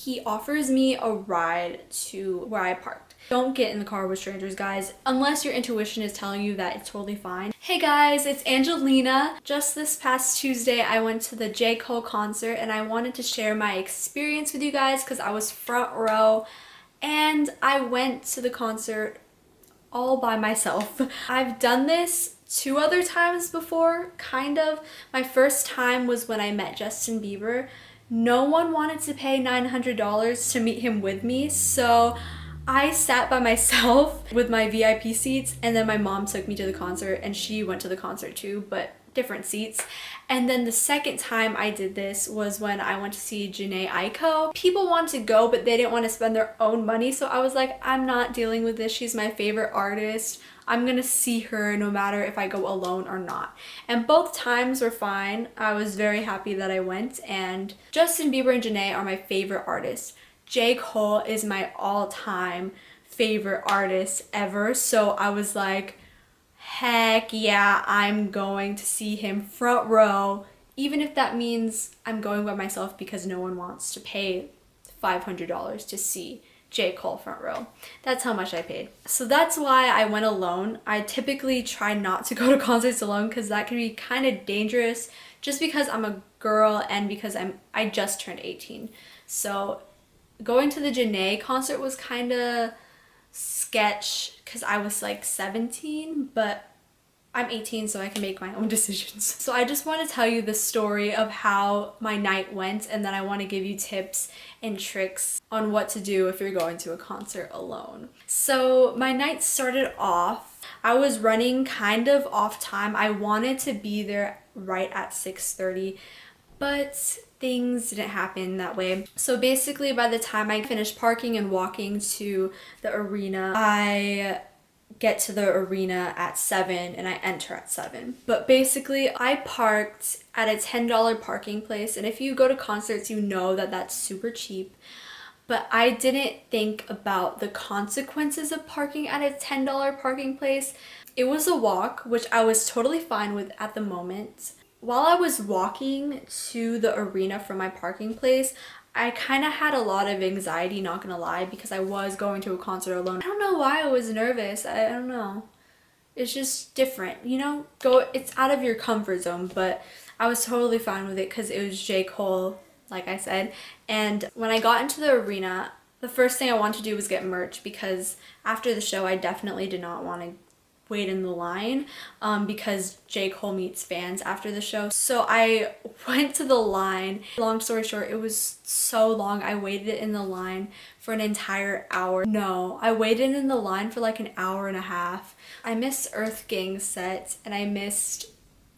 he offers me a ride to where I parked. Don't get in the car with strangers, guys, unless your intuition is telling you that it's totally fine. Hey guys, it's Angelina. Just this past Tuesday, I went to the J. Cole concert and I wanted to share my experience with you guys because I was front row and I went to the concert all by myself. I've done this 2 other times before, kind of. My first time was when I met Justin Bieber. No one wanted to pay $900 to meet him with me, so I sat by myself with my VIP seats, and then my mom took me to the concert and she went to the concert too, but different seats. And then the second time I did this was when I went to see Jhené Aiko. People wanted to go, but they didn't want to spend their own money, so I was like, I'm not dealing with this. She's my favorite artist. I'm gonna see her no matter if I go alone or not. And both times were fine. I was very happy that I went, and Justin Bieber and Jhené are my favorite artists. J. Cole is my all-time favorite artist ever, so I was like, heck yeah, I'm going to see him front row, even if that means I'm going by myself because no one wants to pay $500 to see J. Cole front row. That's how much I paid. So that's why I went alone. I typically try not to go to concerts alone because that can be kind of dangerous just because I'm a girl and because I just turned 18. So going to the Jhené concert was kind of sketch because I was like 17, but I'm 18 so I can make my own decisions. So I just want to tell you the story of how my night went, and then I want to give you tips and tricks on what to do if you're going to a concert alone. So my night started off, I was running kind of off time. I wanted to be there right at 6:30, but things didn't happen that way. So basically by the time I finished parking and walking to the arena, I get to the arena at 7 and I enter at 7. But basically I parked at a $10 parking place, and if you go to concerts you know that that's super cheap. But I didn't think about the consequences of parking at a $10 parking place. It was a walk, which I was totally fine with at the moment. While I was walking to the arena from my parking place, I kind of had a lot of anxiety, not gonna lie, because I was going to a concert alone. I don't know why I was nervous. I don't know. It's just different, you know? It's out of your comfort zone, but I was totally fine with it because it was J. Cole, like I said. And when I got into the arena, the first thing I wanted to do was get merch because after the show, I definitely did not want to wait in the line because J. Cole meets fans after the show. So I went to the line. Long story short, it was so long. I waited in the line for an entire hour. No, I waited in the line for like an hour and a half. I missed Earth Gang's set and I missed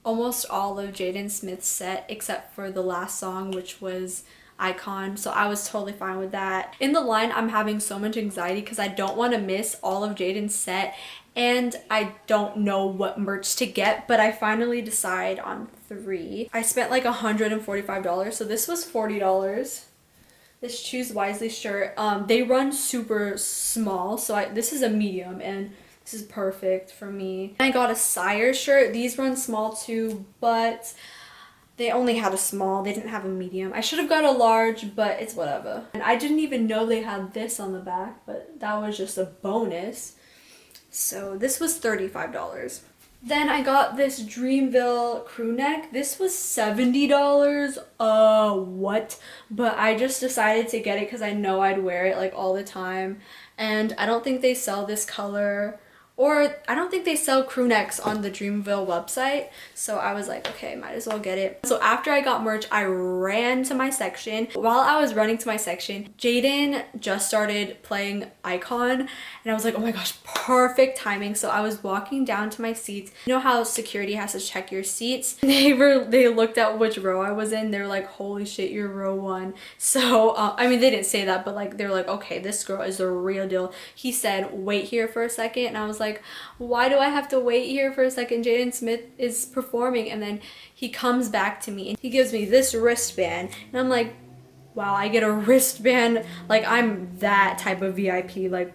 almost all of Jaden Smith's set except for the last song, which was Icon, so I was totally fine with that. In the line, I'm having so much anxiety because I don't want to miss all of Jaden's set, and I don't know what merch to get, but I finally decide on 3. I spent like $145, so this was $40. This Choose Wisely shirt, they run super small, so this is a medium, and this is perfect for me. I got a Sire shirt. These run small too, but they only had a small. They didn't have a medium. I should have got a large, but it's whatever. And I didn't even know they had this on the back, but that was just a bonus. So this was $35. Then I got this Dreamville crew neck. This was $70. What? But I just decided to get it because I know I'd wear it like all the time. And I don't think they sell this color, or I don't think they sell crew necks on the Dreamville website. So I was like, okay, might as well get it. So after I got merch, I ran to my section. While I was running to my section, Jaden just started playing Icon, and I was like, oh my gosh, perfect timing. So I was walking down to my seats. You know how security has to check your seats? They looked at which row I was in. They were like, holy shit, you're row 1. So I mean, they didn't say that, but like they were like, okay, this girl is the real deal. He said, wait here for a second, and I was like, why do I have to wait here for a second? Jaden Smith is performing. And then he comes back to me and he gives me this wristband, and I'm like, wow, I get a wristband, like I'm that type of VIP, like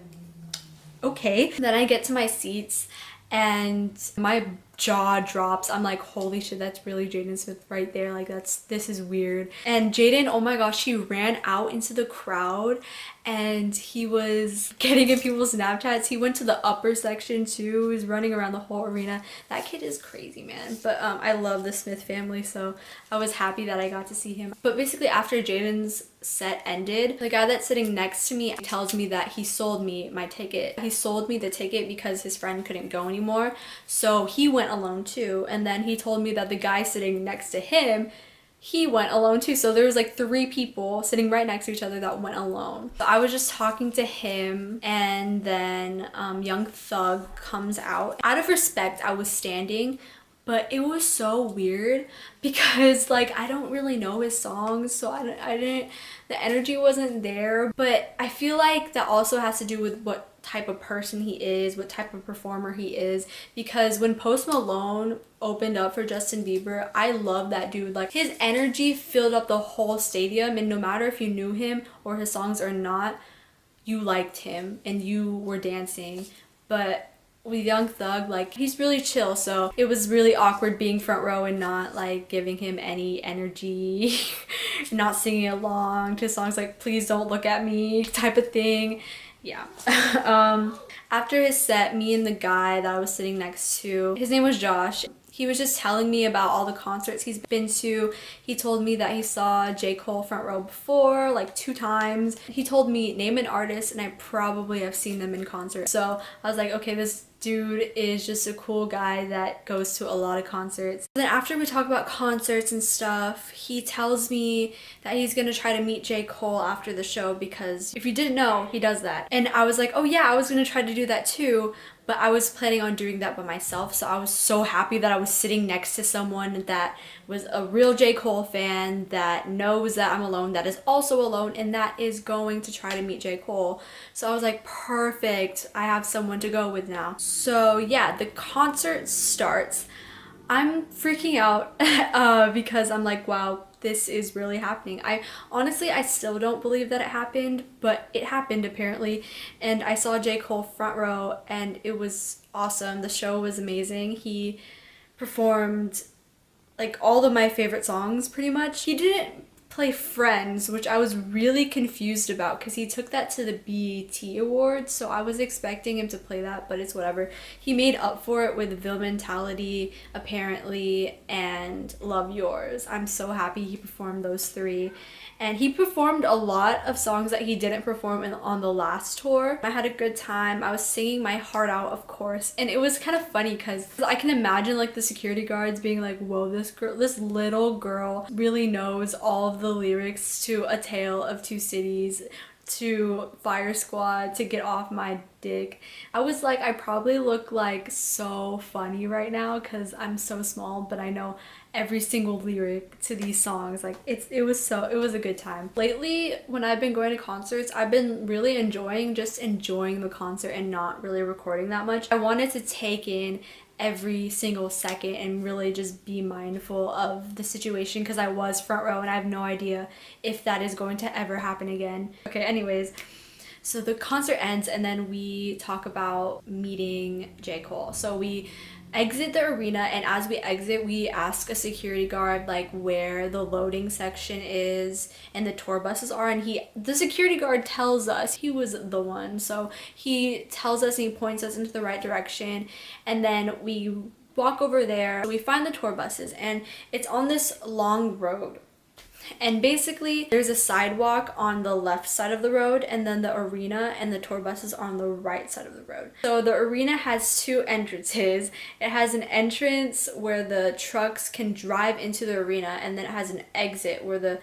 okay. Then I get to my seats and my jaw drops. I'm like, holy shit, that's really Jaden Smith right there. Like this is weird. And Jaden, oh my gosh, he ran out into the crowd and he was getting in people's Snapchats. He went to the upper section too. He was running around the whole arena. That kid is crazy, man. But I love the Smith family, so I was happy that I got to see him. But basically after Jaden's set ended, the guy that's sitting next to me tells me that he sold me my ticket. He sold me the ticket because his friend couldn't go anymore, so he went alone too. And then he told me that the guy sitting next to him, he went alone too. So there was like 3 people sitting right next to each other that went alone. So I was just talking to him, and then Young Thug comes out. Out of respect, I was standing, but it was so weird because like I don't really know his songs, so I didn't, the energy wasn't there. But I feel like that also has to do with what type of person he is, what type of performer he is, because when Post Malone opened up for Justin Bieber, I love that dude. Like his energy filled up the whole stadium, and no matter if you knew him or his songs or not, you liked him and you were dancing. But with Young Thug, like he's really chill, so it was really awkward being front row and not like giving him any energy, not singing along to songs like Please Don't Look at Me type of thing. Yeah. After his set, me and the guy that I was sitting next to, his name was Josh, he was just telling me about all the concerts he's been to. He told me that he saw J. Cole front row before, like 2 times. He told me name an artist and I probably have seen them in concert. So I was like, okay, this dude is just a cool guy that goes to a lot of concerts. Then after we talk about concerts and stuff, he tells me that he's gonna try to meet J. Cole after the show, because if you didn't know, he does that. And I was like, oh yeah, I was gonna try to do that too, but I was planning on doing that by myself. So I was so happy that I was sitting next to someone that was a real J. Cole fan, that knows that I'm alone, that is also alone, and that is going to try to meet J. Cole. So I was like, perfect, I have someone to go with now. So yeah, the concert starts. I'm freaking out because I'm like, wow, this is really happening. I still don't believe that it happened, but it happened apparently. And I saw J. Cole front row and it was awesome. The show was amazing. He performed like all of my favorite songs pretty much. He didn't play Friends, which I was really confused about because he took that to the BET Awards, so I was expecting him to play that, but it's whatever. He made up for it with Ville Mentality apparently and Love Yours. I'm so happy he performed those 3. And he performed a lot of songs that he didn't perform on the last tour. I had a good time. I was singing my heart out, of course. And it was kind of funny because I can imagine like the security guards being like, whoa, this little girl really knows all of the lyrics to A Tale of Two Cities, to Fire Squad, to Get Off My Dick. I was like, I probably look like so funny right now because I'm so small, but I know every single lyric to these songs. Like it was a good time. Lately, when I've been going to concerts, I've been really enjoying the concert and not really recording that much. I wanted to take in every single second and really just be mindful of the situation because I was front row and I have no idea if that is going to ever happen again. Okay, anyways, so the concert ends and then we talk about meeting J. Cole. So we exit the arena, and as we exit we ask a security guard like where the loading section is and the tour buses are, and the security guard tells us he was the one. So he tells us and he points us into the right direction, and then we walk over there. We find the tour buses and it's on this long road. And basically there's a sidewalk on the left side of the road, and then the arena and the tour buses are on the right side of the road. So the arena has 2 entrances. It has an entrance where the trucks can drive into the arena, and then it has an exit where the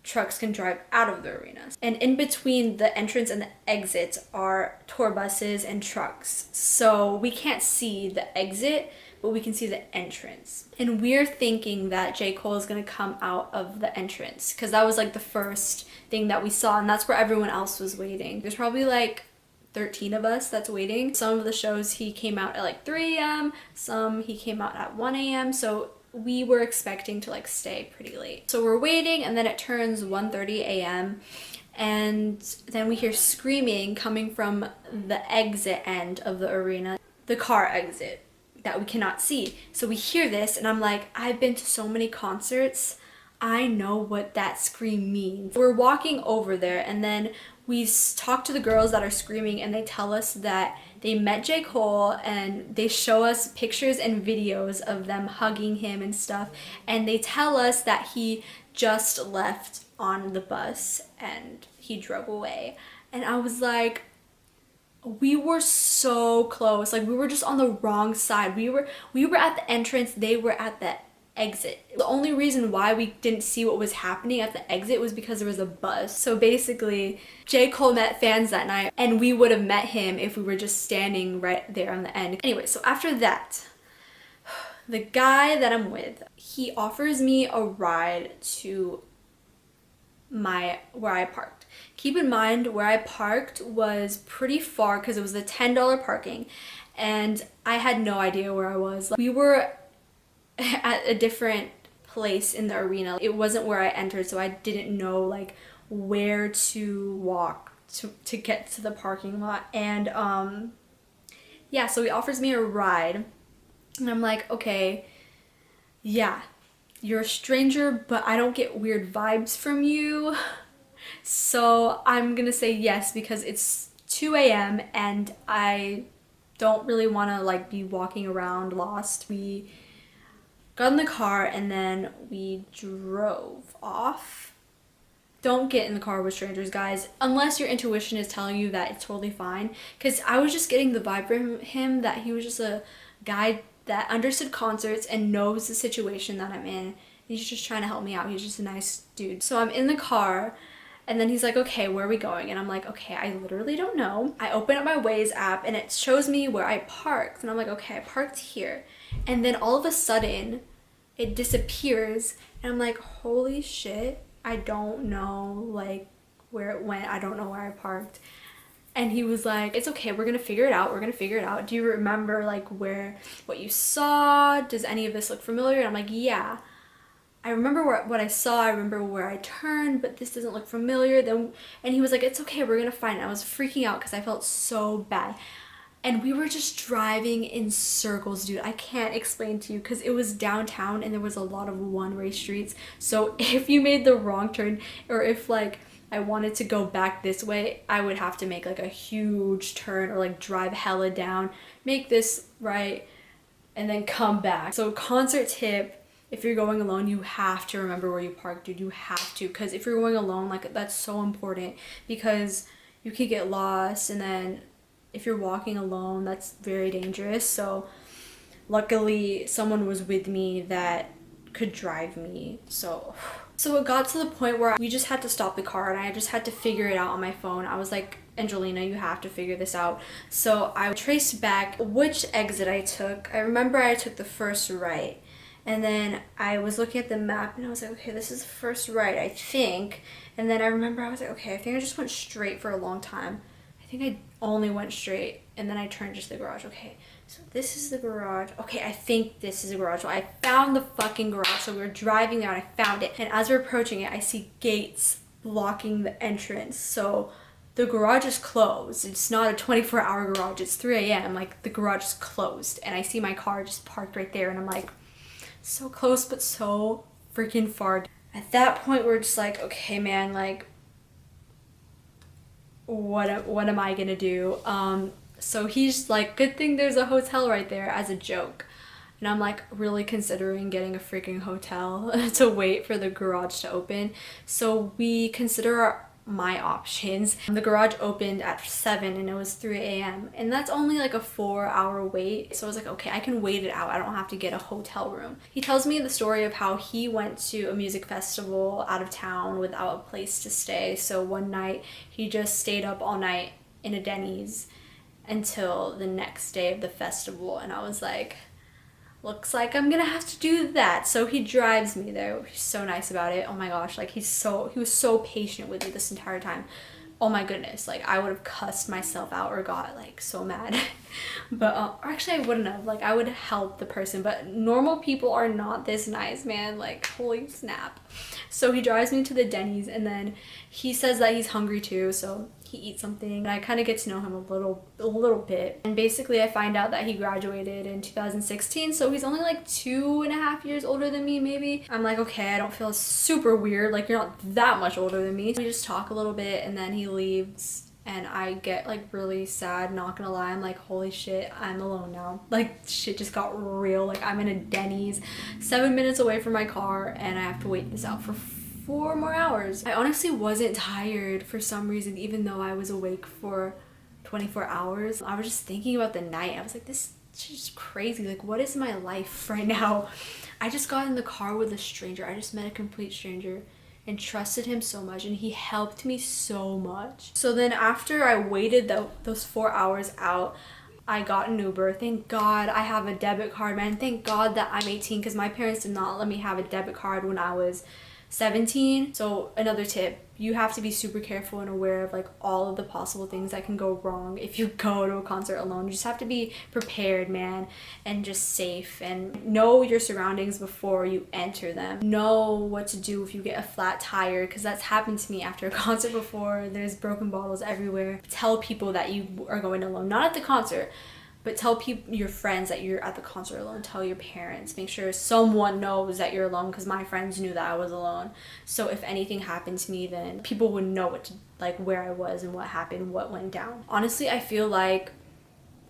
trucks can drive out of the arena. And in between the entrance and the exit are tour buses and trucks. So we can't see the exit, but we can see the entrance. And we're thinking that J. Cole is gonna come out of the entrance because that was like the first thing that we saw, and that's where everyone else was waiting. There's probably like 13 of us that's waiting. Some of the shows he came out at like 3 a.m., some he came out at 1 a.m. So we were expecting to like stay pretty late. So we're waiting, and then it turns 1:30 a.m. and then we hear screaming coming from the exit end of the arena, the car exit. that we cannot see. So we hear this and I'm like, I've been to so many concerts. I know what that scream means. We're walking over there and then we talk to the girls that are screaming and they tell us that they met J. Cole and they show us pictures and videos of them hugging him and stuff. And they tell us that he just left on the bus and he drove away. And I was like, we were so close. Like, we were just on the wrong side. We were at the entrance, they were at the exit. The only reason why we didn't see what was happening at the exit was because there was a bus. So basically, J. Cole met fans that night and we would have met him if we were just standing right there on the end. Anyway, so after that, the guy that I'm with, he offers me a ride to where I parked. Keep in mind, where I parked was pretty far because it was the $10 parking and I had no idea where I was. We were at a different place in the arena. It wasn't where I entered, so I didn't know like where to walk to get to the parking lot. And yeah, so he offers me a ride and I'm like, okay, yeah, you're a stranger, but I don't get weird vibes from you. So I'm gonna say yes because it's 2 a.m. and I don't really want to like be walking around lost. We got in the car and then we drove off. Don't get in the car with strangers, guys, unless your intuition is telling you that it's totally fine. Because I was just getting the vibe from him that he was just a guy that understood concerts and knows the situation that I'm in. He's just trying to help me out. He's just a nice dude. So I'm in the car and then he's like, okay, where are we going? And I'm like, okay, I literally don't know. I open up my Waze app and it shows me where I parked. And I'm like, okay, I parked here. And then all of a sudden it disappears and I'm like, holy shit, I don't know like where it went. I don't know where I parked. And he was like, it's okay, we're gonna figure it out. We're gonna figure it out. Do you remember like what you saw? Does any of this look familiar? And I'm like, yeah. I remember what I saw, I remember where I turned, but this doesn't look familiar. And he was like, it's okay, we're gonna find it. I was freaking out because I felt so bad. And we were just driving in circles, dude. I can't explain to you because it was downtown and there was a lot of one-way streets. So if you made the wrong turn or if like I wanted to go back this way, I would have to make like a huge turn or like drive hella down, make this right, and then come back. So concert tip, if you're going alone, you have to remember where you parked, dude. You have to, because if you're going alone, like that's so important because you could get lost, and then if you're walking alone, that's very dangerous. So luckily someone was with me that could drive me. So it got to the point where we just had to stop the car and I just had to figure it out on my phone. I was like, Angelina, you have to figure this out. So I traced back which exit I took. I remember I took the first right. And then I was looking at the map and I was like, okay, this is the first right, I think. And then I remember I was like, okay, I think I just went straight for a long time. I think I only went straight and then I turned just the garage. Okay, so this is the garage. Okay, I think this is the garage. So I found the fucking garage. So we were driving there and I found it. And as we're approaching it, I see gates blocking the entrance. So the garage is closed. It's not a 24-hour garage. It's 3 a.m. Like the garage is closed. And I see my car just parked right there and I'm like, so close but so freaking far. At that point we're just like, okay man, like what am I gonna do? So he's like, good thing there's a hotel right there, as a joke. And I'm like really considering getting a freaking hotel to wait for the garage to open. So we consider my options. The garage opened at 7 and it was 3 a.m. and that's only like a 4-hour wait. So I was like, okay, I can wait it out. I don't have to get a hotel room. He tells me the story of how he went to a music festival out of town without a place to stay. So one night he just stayed up all night in a Denny's until the next day of the festival. And I was like, looks like I'm gonna have to do that. So he drives me there. He's so nice about it. Oh my gosh, like he was so patient with me this entire time. Oh my goodness, like I would have cussed myself out or got like so mad. But or actually I wouldn't have. Like I would help the person, but normal people are not this nice, man. Like holy snap. So he drives me to the Denny's and then he says that he's hungry too, so he eats something, and I kind of get to know him a little bit. And basically I find out that he graduated in 2016, so he's only like 2.5 years older than me maybe. I'm like, okay, I don't feel super weird, like you're not that much older than me. We just talk a little bit and then he leaves. And I get like really sad, not gonna lie. I'm like, holy shit, I'm alone now. Like shit just got real. Like I'm in a Denny's 7 minutes away from my car and I have to wait this out for 4 more hours. I honestly wasn't tired for some reason, even though I was awake for 24 hours. I was just thinking about the night. I was like, this is just crazy. Like, what is my life right now? I just got in the car with a stranger. I just met a complete stranger and trusted him so much, and he helped me so much. So then after I waited those 4 hours out, I got an Uber. Thank God I have a debit card, man. Thank God that I'm 18, because my parents did not let me have a debit card when I was 17. So another tip, you have to be super careful and aware of like all of the possible things that can go wrong if you go to a concert alone. You just have to be prepared, man, and just safe, and know your surroundings before you enter them. Know what to do if you get a flat tire, because that's happened to me after a concert before. There's broken bottles everywhere. Tell people that you are going alone, not at the concert, but tell people, your friends, that you're at the concert alone. Tell your parents. Make sure someone knows that you're alone, because my friends knew that I was alone. So if anything happened to me, then people would know what to, like where I was and what happened, what went down. Honestly, I feel like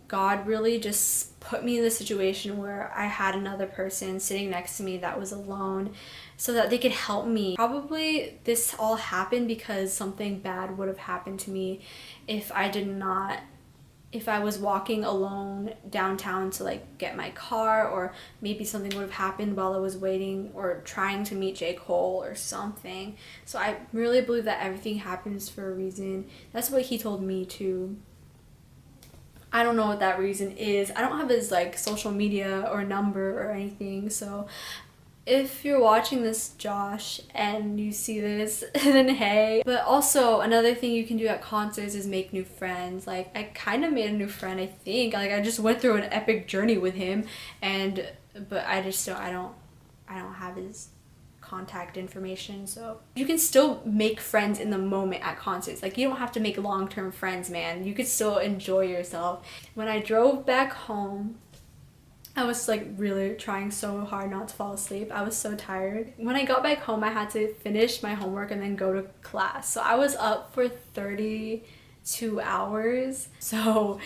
God really just put me in the situation where I had another person sitting next to me that was alone, so that they could help me. Probably this all happened because something bad would have happened to me if I was walking alone downtown to like get my car, or maybe something would have happened while I was waiting or trying to meet J. Cole or something. So I really believe that everything happens for a reason. That's what he told me too. I don't know what that reason is. I don't have his like social media or number or anything, so if you're watching this, Josh, and you see this, then hey. But also, another thing you can do at concerts is make new friends. Like, I kind of made a new friend, I think. Like, I just went through an epic journey with him, but I don't have his contact information, so you can still make friends in the moment at concerts. Like, you don't have to make long-term friends, man. You could still enjoy yourself. When I drove back home, I was like really trying so hard not to fall asleep. I was so tired. When I got back home, I had to finish my homework and then go to class. So I was up for 32 hours. So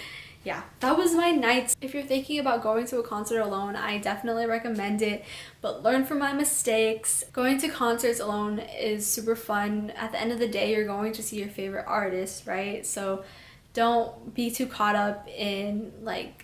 yeah, that was my night. If you're thinking about going to a concert alone, I definitely recommend it, but learn from my mistakes. Going to concerts alone is super fun. At the end of the day, you're going to see your favorite artist, right? So don't be too caught up in like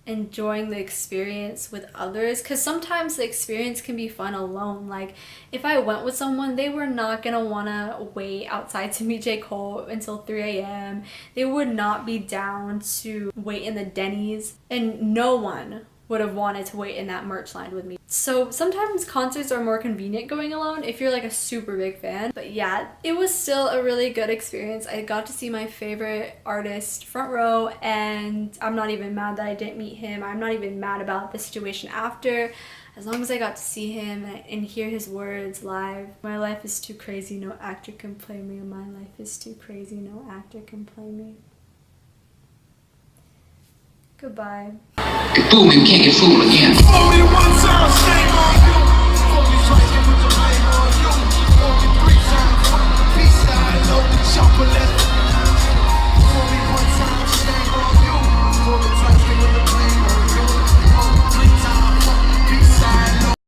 enjoying the experience with others, because sometimes the experience can be fun alone. Like, if I went with someone, they were not gonna wanna wait outside to meet J. Cole until 3 a.m. They would not be down to wait in the Denny's, and no one would have wanted to wait in that merch line with me. So sometimes concerts are more convenient going alone if you're like a super big fan. But yeah, it was still a really good experience. I got to see my favorite artist front row, and I'm not even mad that I didn't meet him. I'm not even mad about the situation after, as long as I got to see him and hear his words live. My life is too crazy, no actor can play me. My life is too crazy, no actor can play me. Goodbye. Boom, you can't get fooled again.